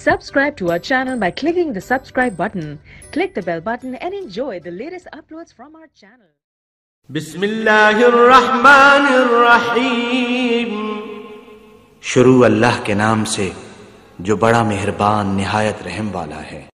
Subscribe to our channel by clicking the subscribe button. Click the bell button and enjoy the latest uploads from our channel. बिस्मिल्लाहिर्रहमानिर्रहीम। शुरू अल्लाह के नाम से जो बड़ा मेहरबान निहायत रहम वाला है।